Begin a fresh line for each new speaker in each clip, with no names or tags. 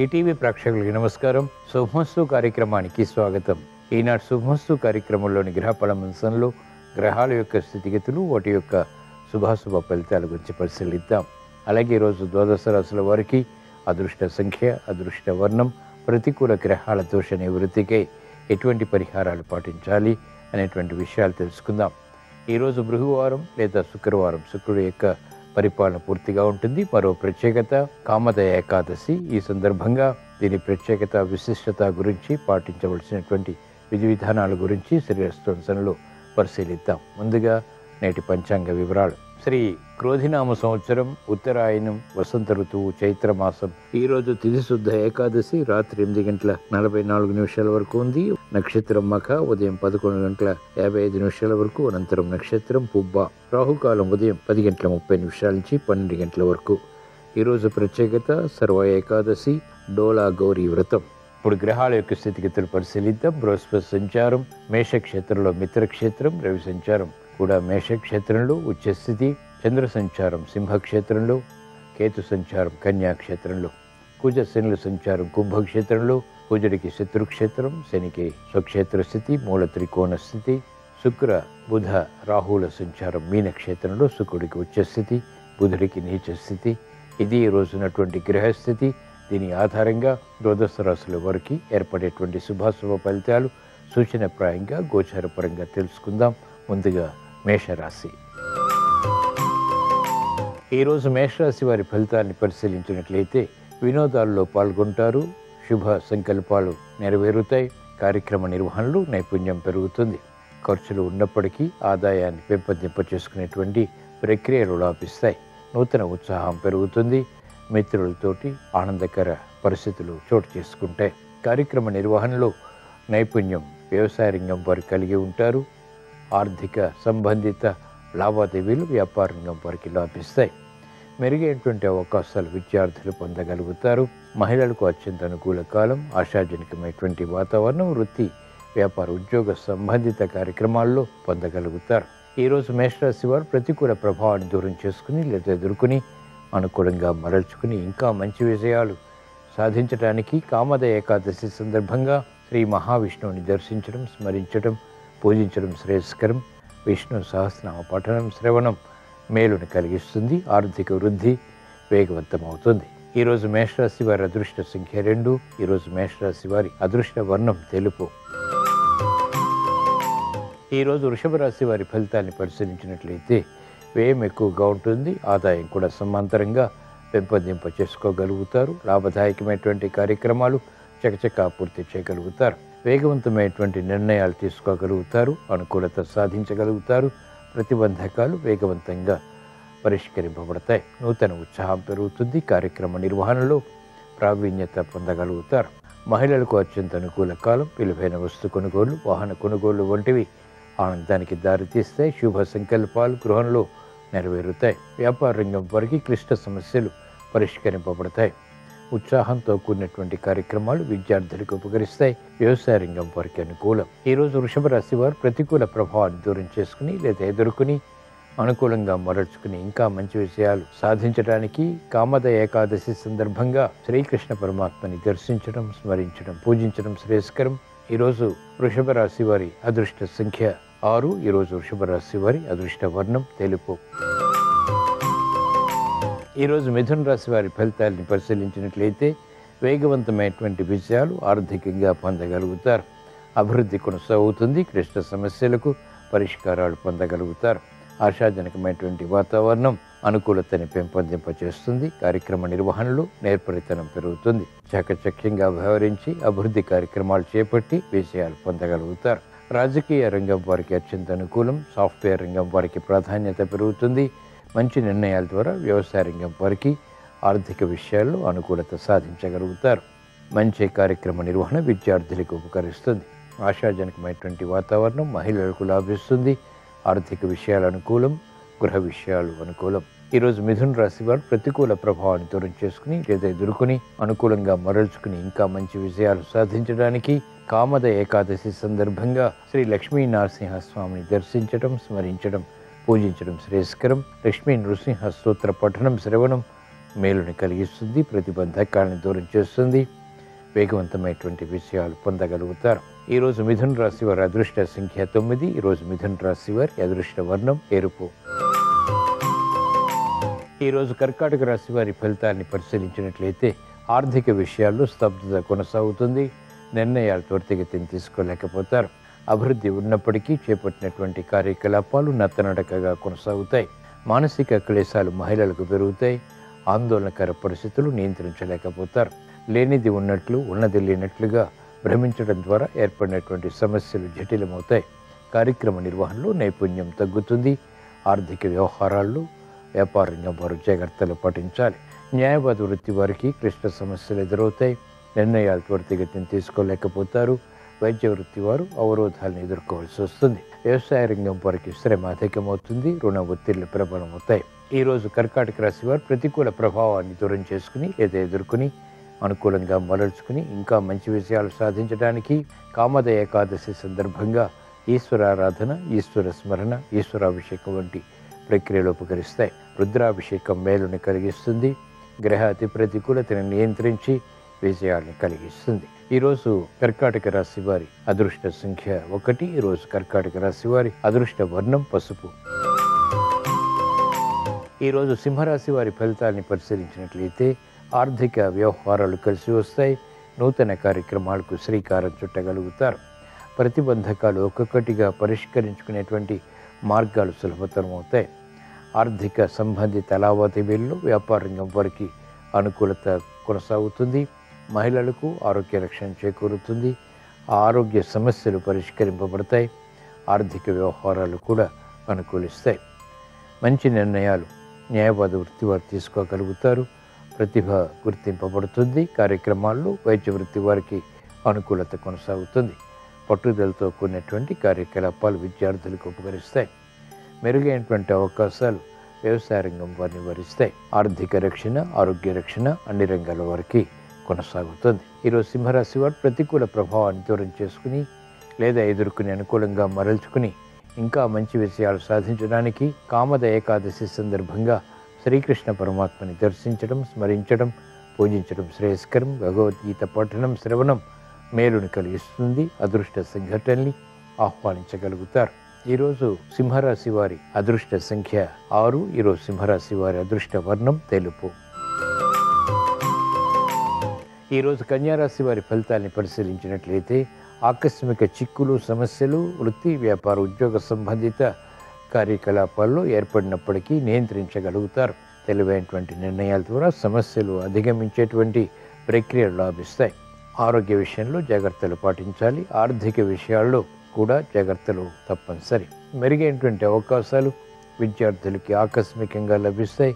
ETV ప్రేక్షకులకి నమస్కారం. శుభమస్తు కార్యక్రమానికి స్వాగతం. ఈనాటి శుభమస్తు కార్యక్రమంలోని గ్రహఫల అంశంలో గ్రహాల యొక్క స్థితిగతులు, వాటి యొక్క శుభాశుభ ఫలితాల గురించి పరిశీలిద్దాం. అలాగే ఈరోజు ద్వాదశ రాశుల వారికి అదృష్ట సంఖ్య, అదృష్ట వర్ణం, ప్రతికూల గ్రహాల దోష నివృత్తికై ఎటువంటి పరిహారాలు పాటించాలి అనేటువంటి విషయాలు తెలుసుకుందాం. ఈరోజు బృహవారం లేదా శుక్రవారం, శుక్రుడు యొక్క పరిపాలన పూర్తిగా ఉంటుంది. మరో ప్రత్యేకత కామద ఏకాదశి. ఈ సందర్భంగా దీని ప్రత్యేకత, విశిష్టత గురించి, పాటించవలసినటువంటి విధి విధానాల గురించి శ్రీరస్తంలో పరిశీలిద్దాం. ముందుగా నేటి పంచాంగ వివరాలు. శ్రీ క్రోధినామ సంవత్సరం, ఉత్తరాయణం, వసంత ఋతువు, చైత్రమాసం. ఈరోజు తిథి శుద్ధ ఏకాదశి రాత్రి 8:44 వరకు ఉంది. నక్షత్రం మఖ ఉదయం 11:55 వరకు, అనంతరం నక్షత్రం పుబ్బ. రాహుకాలం ఉదయం 10:30 నుంచి 12 వరకు. ఈరోజు ప్రత్యేకత సర్వ ఏకాదశి, డోలా గౌరీ వ్రతం. ఇప్పుడు గ్రహాల యొక్క స్థితిగతులు పరిశీలిద్దాం. బృహస్పతి సంచారం మేషక్షేత్రంలో మిత్రక్షేత్రం, రవి సంచారం కూడా మేషక్షేత్రంలో ఉచ్చస్థితి, చంద్ర సంచారం సింహక్షేత్రంలో, కేతు సంచారం కన్యాక్షేత్రంలో, కుజ శనుల సంచారం కుంభక్షేత్రంలో, కుజుడికి శత్రుక్షేత్రం, శనికి స్వక్షేత్ర స్థితి, మూల త్రికోణ స్థితి, శుక్ర బుధ రాహుల సంచారం మీనక్షేత్రంలో, శుక్రుడికి ఉచ్చస్థితి, బుధుడికి నీచ స్థితి. ఇది ఈ రోజునటువంటి గ్రహస్థితి. దీని ఆధారంగా ద్వాదశ రాశుల వారికి ఏర్పడేటువంటి శుభాశుభ ఫలితాలు సూచనప్రాయంగా గోచారపరంగా తెలుసుకుందాం. ముందుగా మేషరాశి. ఈరోజు మేషరాశి వారి ఫలితాన్ని పరిశీలించినట్లయితే వినోదాల్లో పాల్గొంటారు, శుభ సంకల్పాలు నెరవేరుతాయి, కార్యక్రమ నిర్వహణలో నైపుణ్యం పెరుగుతుంది. ఖర్చులు ఉన్నప్పటికీ ఆదాయాన్ని పెంపొందింప చేసుకునేటువంటి ప్రక్రియలు లాభిస్తాయి. నూతన ఉత్సాహం పెరుగుతుంది. మిత్రులతోటి ఆనందకర పరిస్థితులు చోటు చేసుకుంటాయి. కార్యక్రమ నిర్వహణలో నైపుణ్యం వ్యవసాయ రంగం వారు కలిగి ఉంటారు. ఆర్థిక సంబంధిత లావాదేవీలు వ్యాపార రంగం వారికి లాభిస్తాయి. మెరుగైనటువంటి అవకాశాలు విద్యార్థులు పొందగలుగుతారు. మహిళలకు అత్యంత అనుకూల కాలం, ఆశాజనకమైనటువంటి వాతావరణం వృత్తి, వ్యాపార, ఉద్యోగ సంబంధిత కార్యక్రమాల్లో పొందగలుగుతారు. ఈరోజు మేషరాశి వారు ప్రతికూల ప్రభావాన్ని దూరం చేసుకుని లేదా ఎదుర్కొని అనుకూలంగా మరల్చుకుని ఇంకా మంచి విజయాలు సాధించడానికి కామద ఏకాదశి సందర్భంగా శ్రీ మహావిష్ణువుని దర్శించడం, స్మరించడం, పూజించడం శ్రేయస్కరం. విష్ణు సహస్రనామ పఠనం, శ్రవణం మేలును కలిగిస్తుంది. ఆర్థిక వృద్ధి వేగవంతమవుతుంది. ఈరోజు మేషరాశి వారి అదృష్ట సంఖ్య 2. ఈరోజు మేషరాశి వారి అదృష్ట వర్ణం తెలుపు. ఈరోజు వృషభ రాశి వారి ఫలితాన్ని పరిశీలించినట్లయితే వ్యయం ఎక్కువగా ఉంటుంది, ఆదాయం కూడా సమాంతరంగా పెంపొందింప చేసుకోగలుగుతారు. లాభదాయకమైనటువంటి కార్యక్రమాలు చకచకా పూర్తి చేయగలుగుతారు. వేగవంతమైనటువంటి నిర్ణయాలు తీసుకోగలుగుతారు. అనుకూలత సాధించగలుగుతారు. ప్రతిబంధకాలు వేగవంతంగా పరిష్కరింపబడతాయి. నూతన ఉత్సాహం పెరుగుతుంది. కార్యక్రమ నిర్వహణలో ప్రావీణ్యత పొందగలుగుతారు. మహిళలకు అత్యంత అనుకూల కాలం. విలువైన వస్తు కొనుగోలు, వాహన కొనుగోలు వంటివి ఆనందానికి దారితీస్తాయి. శుభ సంకల్పాలు గృహంలో నెరవేరుతాయి. వ్యాపార రంగం వారికి క్లిష్ట సమస్యలు పరిష్కరింపబడతాయి. ఉత్సాహంతో కూడినటువంటి కార్యక్రమాలు విద్యార్థులకు ఉపకరిస్తాయి. వ్యవసాయ రంగం వారికి అనుకూలం. ఈరోజు వృషభ రాశి వారు ప్రతికూల ప్రభావాన్ని దూరం చేసుకుని లేదా ఎదుర్కొని అనుకూలంగా మరల్చుకుని ఇంకా మంచి విషయాలు సాధించడానికి కామద ఏకాదశి సందర్భంగా శ్రీకృష్ణ పరమాత్మని దర్శించడం, స్మరించడం, పూజించడం శ్రేయస్కరం. ఈరోజు వృషభ రాశి వారి అదృష్ట సంఖ్య 6. ఈరోజు వృషభ రాశి వారి అదృష్ట వర్ణం తెలుపు. ఈరోజు మిథున రాశి వారి ఫలితాలని పరిశీలించినట్లయితే వేగవంతమైనటువంటి విజయాలు ఆర్థికంగా పొందగలుగుతారు. అభివృద్ధి కొనసాగుతుంది. క్లిష్ట సమస్యలకు పరిష్కారాలు పొందగలుగుతారు. ఆశాజనకమైనటువంటి వాతావరణం అనుకూలతని పెంపొందింపచేస్తుంది. కార్యక్రమ నిర్వహణలో నేర్పరితనం పెరుగుతుంది. చాకచక్యంగా వ్యవహరించి అభివృద్ధి కార్యక్రమాలు చేపట్టి విజయాలు పొందగలుగుతారు. రాజకీయ రంగం వారికి అత్యంత అనుకూలం. సాఫ్ట్వేర్ రంగం వారికి ప్రాధాన్యత పెరుగుతుంది. మంచి నిర్ణయాల ద్వారా వ్యవసాయ రంగం వారికి ఆర్థిక విషయాల్లో అనుకూలత సాధించగలుగుతారు. మంచి కార్యక్రమ నిర్వహణ విద్యార్థులకు ఉపకరిస్తుంది. ఆశాజనకమైనటువంటి వాతావరణం మహిళలకు లాభిస్తుంది. ఆర్థిక విషయాలు అనుకూలం, గృహ విషయాలు అనుకూలం. ఈరోజు మిథున రాశి వారు ప్రతికూల ప్రభావాన్ని దూరం చేసుకుని లేదా ఎదుర్కొని అనుకూలంగా మరల్చుకుని ఇంకా మంచి విజయాలు సాధించడానికి కామద ఏకాదశి సందర్భంగా శ్రీ లక్ష్మీ నరసింహస్వామిని దర్శించడం, స్మరించడం, పూజించడం శ్రేయస్కరం. లక్ష్మీ నృసింహ స్తోత్ర పఠనం, శ్రవణం మేలుని కలిగిస్తుంది, ప్రతిబంధకాలను దూరం చేస్తుంది, వేగవంతమైనటువంటి విషయాలు పొందగలుగుతారు. ఈరోజు మిథున రాశి వారి అదృష్ట సంఖ్య 9. ఈరోజు మిథున రాశి వారి అదృష్ట వర్ణం ఎరుపు. ఈరోజు కర్కాటక రాశి వారి ఫలితాన్ని పరిశీలించినట్లయితే ఆర్థిక విషయాల్లో స్తబ్దత కొనసాగుతుంది. నిర్ణయాలు త్వరితగతిని తీసుకోలేకపోతారు. అభివృద్ధి ఉన్నప్పటికీ చేపట్టినటువంటి కార్యకలాపాలు నత్తనడకగా కొనసాగుతాయి. మానసిక క్లేశాలు మహిళలకు పెరుగుతాయి. ఆందోళనకర పరిస్థితులు నియంత్రించలేకపోతారు. లేనిది ఉన్నట్లు, ఉన్నది లేనట్లుగా భ్రమించడం ద్వారా ఏర్పడినటువంటి సమస్యలు జటిలమవుతాయి. కార్యక్రమ నిర్వహణలో నైపుణ్యం తగ్గుతుంది. ఆర్థిక వ్యవహారాల్లో వ్యాపార రంగం వారు జాగ్రత్తలు పాటించాలి. న్యాయవాద వృత్తి వారికి క్లిష్ట సమస్యలు ఎదురవుతాయి. నిర్ణయాలు త్వరితగతిని తీసుకోలేకపోతారు. వైద్య వృత్తి వారు అవరోధాలను ఎదుర్కోవాల్సి వస్తుంది. వ్యవసాయ రంగం వారికి శ్రమ అధికమవుతుంది. రుణ ఒత్తిళ్లు ప్రబలమవుతాయి. ఈరోజు కర్కాటక రాశి వారు ప్రతికూల ప్రభావాన్ని దూరం చేసుకుని లేదా ఎదుర్కొని అనుకూలంగా మరల్చుకుని ఇంకా మంచి విషయాలు సాధించడానికి కామద ఏకాదశి సందర్భంగా ఈశ్వరారాధన, ఈశ్వర స్మరణ, ఈశ్వరాభిషేకం వంటి ప్రక్రియలు ఉపకరిస్తాయి. రుద్రాభిషేకం మేలుని కలిగిస్తుంది. గ్రహ అతి ప్రతికూలతను నియంత్రించి విజయాన్ని కలిగిస్తుంది. ఈరోజు కర్కాటక రాశి వారి అదృష్ట సంఖ్య 1. ఈరోజు కర్కాటక రాశి వారి అదృష్ట వర్ణం పసుపు. ఈరోజు సింహరాశి వారి ఫలితాన్ని పరిశీలించినట్లయితే ఆర్థిక వ్యవహారాలు కలిసి వస్తాయి. నూతన కార్యక్రమాలకు శ్రీకారం చుట్టగలుగుతారు. ప్రతిబంధకాలు ఒక్కొక్కటిగా పరిష్కరించుకునేటువంటి మార్గాలు సులభతరం అవుతాయి. ఆర్థిక సంబంధిత లావాదేవీల్లో వ్యాపార రంగం వారికి అనుకూలత కొనసాగుతుంది. మహిళలకు ఆరోగ్య రక్షణ చేకూరుతుంది. ఆ ఆరోగ్య సమస్యలు పరిష్కరింపబడతాయి. ఆర్థిక వ్యవహారాలు కూడా అనుకూలిస్తాయి. మంచి నిర్ణయాలు న్యాయవాద వృత్తి వారు తీసుకోగలుగుతారు. ప్రతిభ గుర్తింపబడుతుంది. కార్యక్రమాల్లో వైద్య వృత్తి వారికి అనుకూలత కొనసాగుతుంది. పట్టుదలతో కూడినటువంటి కార్యకలాపాలు విద్యార్థులకు ఉపకరిస్తాయి. మెరుగైనటువంటి అవకాశాలు వ్యవసాయ రంగం వారిని వరిస్తాయి. ఆర్థిక రక్షణ, ఆరోగ్య రక్షణ అన్ని రంగాల వారికి కొనసాగుతుంది. ఈరోజు సింహరాశి వారు ప్రతికూల ప్రభావాన్ని దూరం చేసుకుని లేదా ఎదుర్కొని అనుకూలంగా మరల్చుకుని ఇంకా మంచి విషయాలు సాధించడానికి కామద ఏకాదశి సందర్భంగా శ్రీకృష్ణ పరమాత్మని దర్శించడం, స్మరించడం, పూజించడం శ్రేయస్కరం. భగవద్గీత పఠనం, శ్రవణం మేలుని కలిగిస్తుంది. అదృష్ట సంఘటనల్ని ఆహ్వానించగలుగుతారు. ఈరోజు సింహరాశి వారి అదృష్ట సంఖ్య 6. ఈరోజు సింహరాశి వారి అదృష్ట వర్ణం తెలుపు. ఈరోజు కన్యారాశి వారి ఫలితాన్ని పరిశీలించినట్లయితే ఆకస్మిక చిక్కులు, సమస్యలు వృత్తి, వ్యాపార, ఉద్యోగ సంబంధిత కార్యకలాపాల్లో ఏర్పడినప్పటికీ నియంత్రించగలుగుతారు. తెలివైనటువంటి నిర్ణయాల ద్వారా సమస్యలు అధిగమించేటువంటి ప్రక్రియలు లాభిస్తాయి. ఆరోగ్య విషయంలో జాగ్రత్తలు పాటించాలి. ఆర్థిక విషయాల్లో కూడా జాగ్రత్తలు తప్పనిసరి. మెరుగైనటువంటి అవకాశాలు విద్యార్థులకి ఆకస్మికంగా లభిస్తాయి.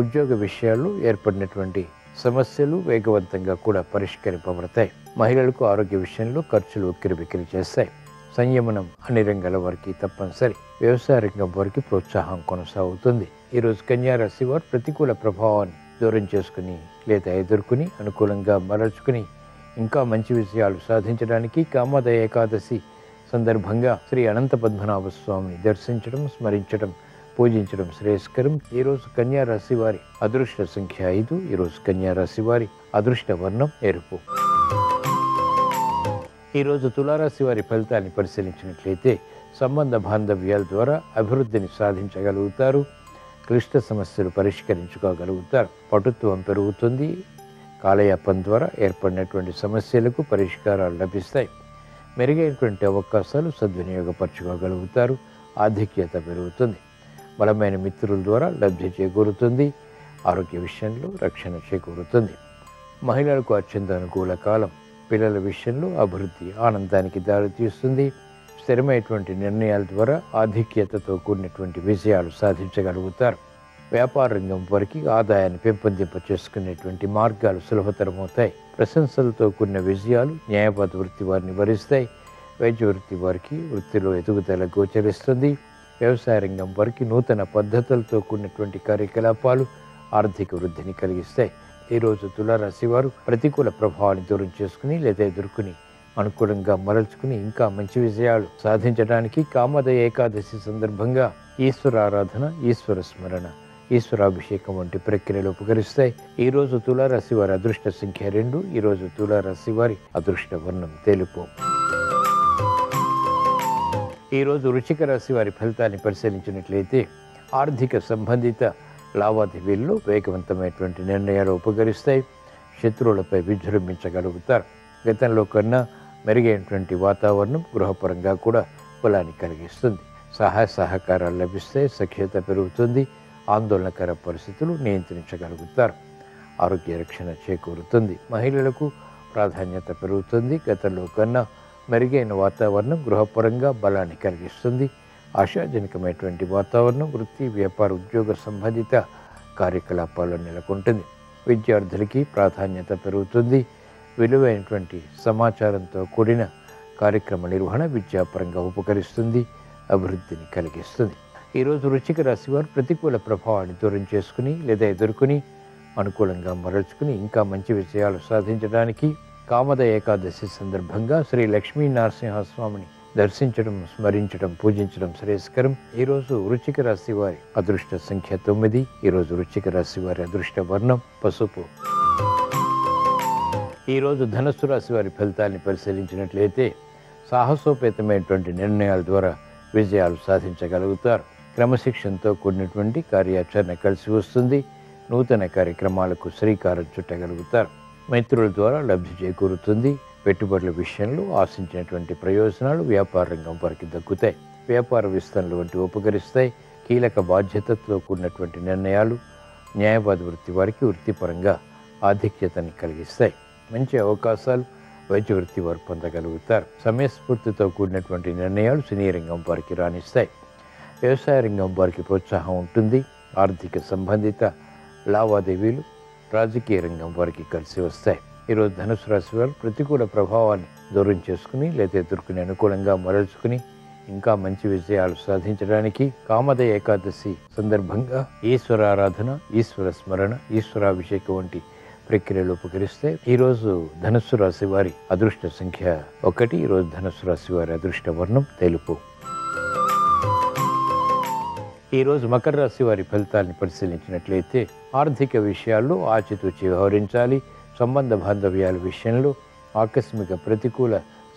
ఉద్యోగ విషయాల్లో ఏర్పడినటువంటి సమస్యలు వేగవంతంగా కూడా పరిష్కరింపబడతాయి. మహిళలకు ఆరోగ్య విషయంలో ఖర్చులు ఉక్కిరిబిక్కిరి చేస్తాయి. సంయమనం అన్ని రంగాల వారికి తప్పనిసరి. వ్యవసాయ రంగం వారికి ప్రోత్సాహం కొనసాగుతుంది. ఈరోజు కన్యారాశి వారు ప్రతికూల ప్రభావాన్ని దూరం చేసుకుని లేదా ఎదుర్కొని అనుకూలంగా మరల్చుకుని ఇంకా మంచి విషయాలు సాధించడానికి కామద ఏకాదశి సందర్భంగా శ్రీ అనంత పద్మనాభ స్వామిని దర్శించడం, స్మరించడం, పూజించడం శ్రేయస్కరం. ఈరోజు కన్యారాశి వారి అదృష్ట సంఖ్య 5. ఈరోజు కన్యారాశి వారి అదృష్ట వర్ణం ఎరుపు. ఈరోజు తులారాశి వారి ఫలితాన్ని పరిశీలించినట్లయితే సంబంధ బాంధవ్యాల ద్వారా అభివృద్ధిని సాధించగలుగుతారు. క్లిష్ట సమస్యలు పరిష్కరించుకోగలుగుతారు. పటుత్వం పెరుగుతుంది. కాలయాపన ద్వారా ఏర్పడినటువంటి సమస్యలకు పరిష్కారాలు లభిస్తాయి. మెరుగైనటువంటి అవకాశాలు సద్వినియోగపరచుకోగలుగుతారు. ఆధిక్యత పెరుగుతుంది. బలమైన మిత్రుల ద్వారా లబ్ధి చేకూరుతుంది. ఆరోగ్య విషయంలో రక్షణ చేకూరుతుంది. మహిళలకు అత్యంత అనుకూల కాలం. పిల్లల విషయంలో అభివృద్ధి ఆనందానికి దారితీస్తుంది. స్థిరమైనటువంటి నిర్ణయాల ద్వారా ఆధిక్యతతో కూడినటువంటి విజయాలు సాధించగలుగుతారు. వ్యాపార రంగం వారికి ఆదాయాన్ని పెంపొందింప చేసుకునేటువంటి మార్గాలు సులభతరమవుతాయి. ప్రశంసలతో కూడిన విజయాలు న్యాయవాద వృత్తి వారిని వరిస్తాయి. వైద్య వృత్తి వారికి వృత్తిలో ఎదుగుదల గోచరిస్తుంది. వ్యవసాయ రంగం వారికి నూతన పద్ధతులతో కూడినటువంటి కార్యకలాపాలు ఆర్థిక వృద్ధిని కలిగిస్తాయి. ఈరోజు తులారాశి వారు ప్రతికూల ప్రభావాన్ని దూరం చేసుకుని లేదా ఎదుర్కొని అనుకూలంగా మరల్చుకుని ఇంకా మంచి విజయాలు సాధించడానికి కామద ఏకాదశి సందర్భంగా ఈశ్వర ఆరాధన, ఈశ్వర స్మరణ, ఈశ్వరాభిషేకం వంటి ప్రక్రియలు ఉపకరిస్తాయి. ఈరోజు తులారాశి వారి అదృష్ట సంఖ్య 2. ఈరోజు తులారాశి వారి అదృష్ట వర్ణం తెలుపు. ఈరోజు వృశ్చిక రాశి వారి ఫలితాన్ని పరిశీలించినట్లయితే ఆర్థిక సంబంధిత లావాదేవీల్లో వేగవంతమైనటువంటి నిర్ణయాలు ఉపకరిస్తాయి. శత్రువులపై విజృంభించగలుగుతారు. గతంలో కన్నా మెరుగైనటువంటి వాతావరణం గృహపరంగా కూడా బలాన్ని కలిగిస్తుంది. సహాయ సహకారాలు లభిస్తాయి. సఖ్యత పెరుగుతుంది. ఆందోళనకర పరిస్థితులు నియంత్రించగలుగుతారు. ఆరోగ్య రక్షణ చేకూరుతుంది. మహిళలకు ప్రాధాన్యత పెరుగుతుంది. గతంలో కన్నా మెరుగైన వాతావరణం గృహపరంగా బలాన్ని కలిగిస్తుంది. ఆశాజనకమైనటువంటి వాతావరణం వృత్తి, వ్యాపార, ఉద్యోగ సంబంధిత కార్యకలాపాల్లో నెలకొంటుంది. విద్యార్థులకి ప్రాధాన్యత పెరుగుతుంది. విలువైనటువంటి సమాచారంతో కూడిన కార్యక్రమ నిర్వహణ విద్యాపరంగా ఉపకరిస్తుంది. అభివృద్ధిని కలిగిస్తుంది. ఈరోజు వృశ్చిక రాశి వారు ప్రతికూల ప్రభావాన్ని దూరం చేసుకుని లేదా ఎదుర్కొని అనుకూలంగా మరల్చుకుని ఇంకా మంచి విజయాలు సాధించడానికి కామద ఏకాదశి సందర్భంగా శ్రీ లక్ష్మీ నరసింహస్వామిని దర్శించడం, స్మరించడం, పూజించడం శ్రేయస్కరం. ఈరోజు వృశ్చిక రాశి వారి అదృష్ట సంఖ్య 9. ఈరోజు వృశ్చిక రాశి వారి అదృష్ట వర్ణం పసుపు. ఈరోజు ధనుస్సు రాశి వారి ఫలితాన్ని పరిశీలించినట్లయితే సాహసోపేతమైనటువంటి నిర్ణయాల ద్వారా విజయాలు సాధించగలుగుతారు. క్రమశిక్షణతో కూడినటువంటి కార్యాచరణ కలిసి వస్తుంది. నూతన కార్యక్రమాలకు శ్రీకారం చుట్టగలుగుతారు. మిత్రుల ద్వారా లబ్ధి చేకూరుతుంది. పెట్టుబడుల విషయంలో ఆశించినటువంటి ప్రయోజనాలు వ్యాపార రంగం వారికి దక్కుతాయి. వ్యాపార విస్తరణలు వంటివి ఉపకరిస్తాయి. కీలక బాధ్యతతో కూడినటువంటి నిర్ణయాలు న్యాయవాద వృత్తి వారికి వృత్తిపరంగా ఆధిక్యతని కలిగిస్తాయి. మంచి అవకాశాలు వైద్య వృత్తి వారు పొందగలుగుతారు. సమయస్ఫూర్తితో కూడినటువంటి నిర్ణయాలు సినీ రంగం వారికి రాణిస్తాయి. వ్యవసాయ రంగం వారికి ప్రోత్సాహం ఉంటుంది. ఆర్థిక సంబంధిత లావాదేవీలు రాజకీయ రంగం వారికి కలిసి వస్తాయి. ఈరోజు ధనుసు రాశి వారు ప్రతికూల ప్రభావాన్ని దూరం చేసుకుని లేదా ఎదుర్కొని అనుకూలంగా మరల్చుకుని ఇంకా మంచి విజయాలు సాధించడానికి కామద ఏకాదశి సందర్భంగా ఈశ్వర ఆరాధన, ఈశ్వర స్మరణ, ఈశ్వరాభిషేకం వంటి ప్రక్రియలు ఉపకరిస్తే ఈరోజు ధనుస్సు రాశి వారి అదృష్ట సంఖ్య 1. ఈరోజు ధనుస్సు రాశి వారి అదృష్ట వర్ణం తెలుపు. ఈరోజు మకర రాశి వారి ఫలితాలను పరిశీలించినట్లయితే ఆర్థిక విషయాల్లో ఆచితూచి వ్యవహరించాలి. సంబంధ బాంధవ్యాల విషయంలో ఆకస్మిక ప్రతికూల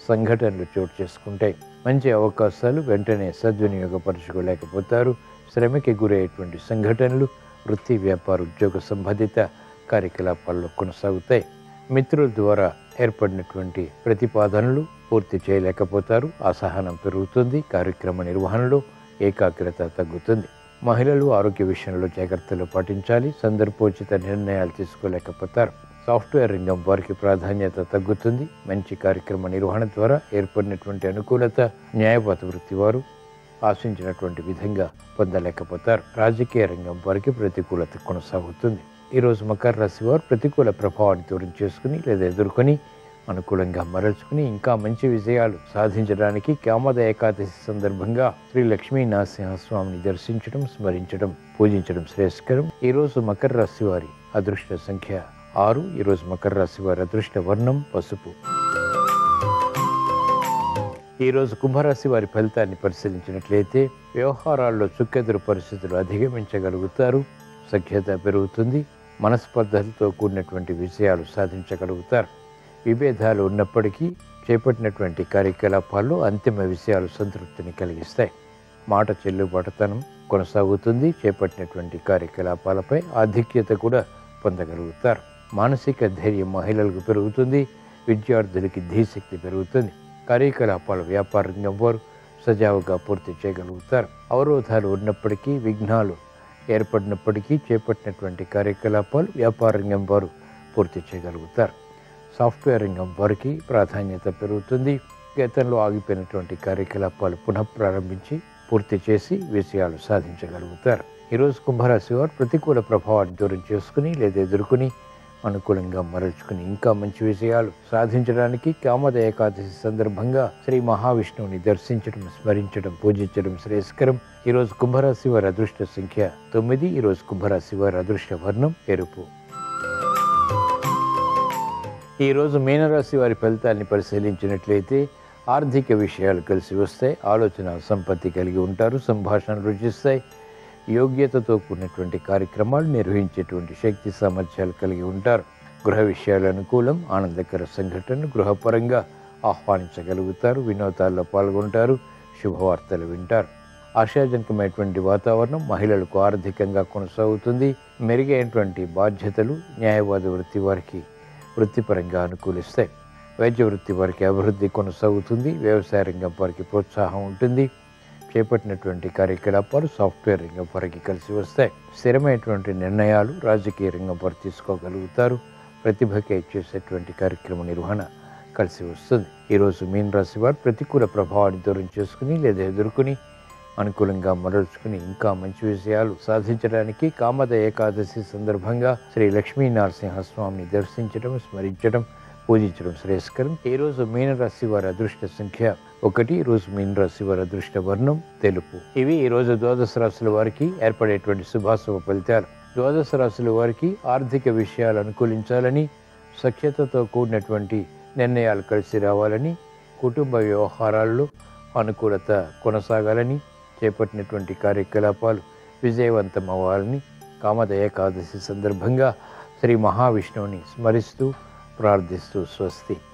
సంఘటనలు చోటు చేసుకుంటాయి. మంచి అవకాశాలు వెంటనే సద్వినియోగపరచుకోలేకపోతారు. శ్రమకి గురయ్యేటువంటి సంఘటనలు వృత్తి, వ్యాపార, ఉద్యోగ సంబంధిత కార్యకలాపాల్లో కొనసాగుతాయి. మిత్రుల ద్వారా ఏర్పడినటువంటి ప్రతిపాదనలు పూర్తి చేయలేకపోతారు. అసహనం పెరుగుతుంది. కార్యక్రమ నిర్వహణలో ఏకాగ్రత తగ్గుతుంది. మహిళలు ఆరోగ్య విషయంలో జాగ్రత్తలు పాటించాలి. సందర్భోచిత నిర్ణయాలు తీసుకోలేకపోతారు. సాఫ్ట్వేర్ రంగం వారికి ప్రాధాన్యత తగ్గుతుంది. మంచి కార్యక్రమ నిర్వహణ ద్వారా ఏర్పడినటువంటి అనుకూలత న్యాయవాద వృత్తి వారు ఆశించినటువంటి విధంగా పొందలేకపోతారు. రాజకీయ రంగం వారికి ప్రతికూలత కొనసాగుతుంది. ఈరోజు మకర రాశి వారు ప్రతికూల ప్రభావాన్ని దూరం చేసుకుని లేదా ఎదుర్కొని అనుకూలంగా మరల్చుకుని ఇంకా మంచి విజయాలు సాధించడానికి కామద ఏకాదశి సందర్భంగా శ్రీ లక్ష్మీ నరసింహస్వామిని దర్శించడం, స్మరించడం, పూజించడం శ్రేయస్కరం. ఈరోజు మకర రాశి వారి అదృష్ట సంఖ్య 6. ఈరోజు మకర రాశి వారి అదృష్ట వర్ణం పసుపు. ఈరోజు కుంభరాశి వారి ఫలితాన్ని పరిశీలించినట్లయితే వ్యవహారాల్లో చుక్కెదురు పరిస్థితులు అధిగమించగలుగుతారు. సఖ్యత పెరుగుతుంది. మనస్పర్ధలతో కూడినటువంటి విజయాలు సాధించగలుగుతారు. విభేదాలు ఉన్నప్పటికీ చేపట్టినటువంటి కార్యకలాపాల్లో అంతిమ విషయాలు సంతృప్తిని కలిగిస్తాయి. మాట చెల్లుబాటుతనం కొనసాగుతుంది. చేపట్టినటువంటి కార్యకలాపాలపై ఆధిక్యత కూడా పొందగలుగుతారు. మానసిక ధైర్యం మహిళలకు పెరుగుతుంది. విద్యార్థులకి ధీశక్తి పెరుగుతుంది. కార్యకలాపాలు వ్యాపార రంగం వారు సజావుగా పూర్తి చేయగలుగుతారు. అవరోధాలు ఉన్నప్పటికీ, విఘ్నాలు ఏర్పడినప్పటికీ చేపట్టినటువంటి కార్యకలాపాలు వ్యాపార రంగం వారు పూర్తి చేయగలుగుతారు. సాఫ్ట్వేర్ రంగం వారికి ప్రాధాన్యత పెరుగుతుంది. గతంలో ఆగిపోయినటువంటి కార్యకలాపాలు పునఃప్రారంభించి పూర్తి చేసి విజయాలు సాధించగలుగుతారు. ఈరోజు కుంభరాశి వారు ప్రతికూల ప్రభావాన్ని దూరం చేసుకుని లేదా ఎదుర్కొని అనుకూలంగా మరల్చుకుని ఇంకా మంచి విజయాలు సాధించడానికి కామద ఏకాదశి సందర్భంగా శ్రీ మహావిష్ణువుని దర్శించడం, స్మరించడం, పూజించడం శ్రేయస్కరం. ఈరోజు కుంభరాశి వారి అదృష్ట సంఖ్య 9. ఈరోజు కుంభరాశి వారి అదృష్ట వర్ణం ఎరుపు. ఈరోజు మీనరాశి వారి ఫలితాన్ని పరిశీలించినట్లయితే ఆర్థిక విషయాలు కలిసి వస్తాయి. ఆలోచన సంపత్తి కలిగి ఉంటారు. సంభాషణలు రుచిస్తాయి. యోగ్యతతో కూడినటువంటి కార్యక్రమాలు నిర్వహించేటువంటి శక్తి సామర్థ్యాలు కలిగి ఉంటారు. గృహ విషయాలు అనుకూలం. ఆనందకర సంఘటనలు గృహపరంగా ఆహ్వానించగలుగుతారు. వినోదాల్లో పాల్గొంటారు. శుభవార్తలు వింటారు. ఆశాజనకమైనటువంటి వాతావరణం మహిళలకు ఆర్థికంగా కొనసాగుతుంది. మెరుగైనటువంటి బాధ్యతలు న్యాయవాద వృత్తి వారికి వృత్తిపరంగా అనుకూలిస్తాయి. వైద్య వృత్తి వారికి అభివృద్ధి కొనసాగుతుంది. వ్యవసాయ రంగం వారికి ప్రోత్సాహం ఉంటుంది. చేపట్టినటువంటి కార్యకలాపాలు సాఫ్ట్వేర్ రంగం వారికి కలిసి వస్తాయి. స్థిరమైనటువంటి నిర్ణయాలు రాజకీయ రంగం వారు తీసుకోగలుగుతారు. ప్రతిభకి చేసేటువంటి కార్యక్రమ నిర్వహణ కలిసి వస్తుంది. ఈరోజు మీన రాశి వారు ప్రతికూల ప్రభావాన్ని దూరం చేసుకుని లేదా ఎదుర్కొని అనుకూలంగా మరల్చుకుని ఇంకా మంచి విషయాలు సాధించడానికి కామద ఏకాదశి సందర్భంగా శ్రీ లక్ష్మీ నరసింహస్వామిని దర్శించడం, స్మరించడం, పూజించడం శ్రేయస్కరం. ఈరోజు మీనరాశి వారి అదృష్ట సంఖ్య 1. ఈరోజు మీనరాశి వారి అదృష్ట వర్ణం తెలుపు. ఇవి ఈరోజు ద్వాదశ రాశుల వారికి ఏర్పడేటువంటి శుభాశుభ ఫలితాలు. ద్వాదశ రాశుల వారికి ఆర్థిక విషయాలు అనుకూలించాలని, సఖ్యతతో కూడినటువంటి నిర్ణయాలు కలిసి రావాలని, కుటుంబ వ్యవహారాల్లో అనుకూలత కొనసాగాలని, చేపట్టినటువంటి కార్యకలాపాలు విజయవంతం అవ్వాలని కామద ఏకాదశి సందర్భంగా శ్రీ మహావిష్ణువుని స్మరిస్తూ ప్రార్థిస్తూ స్వస్తి.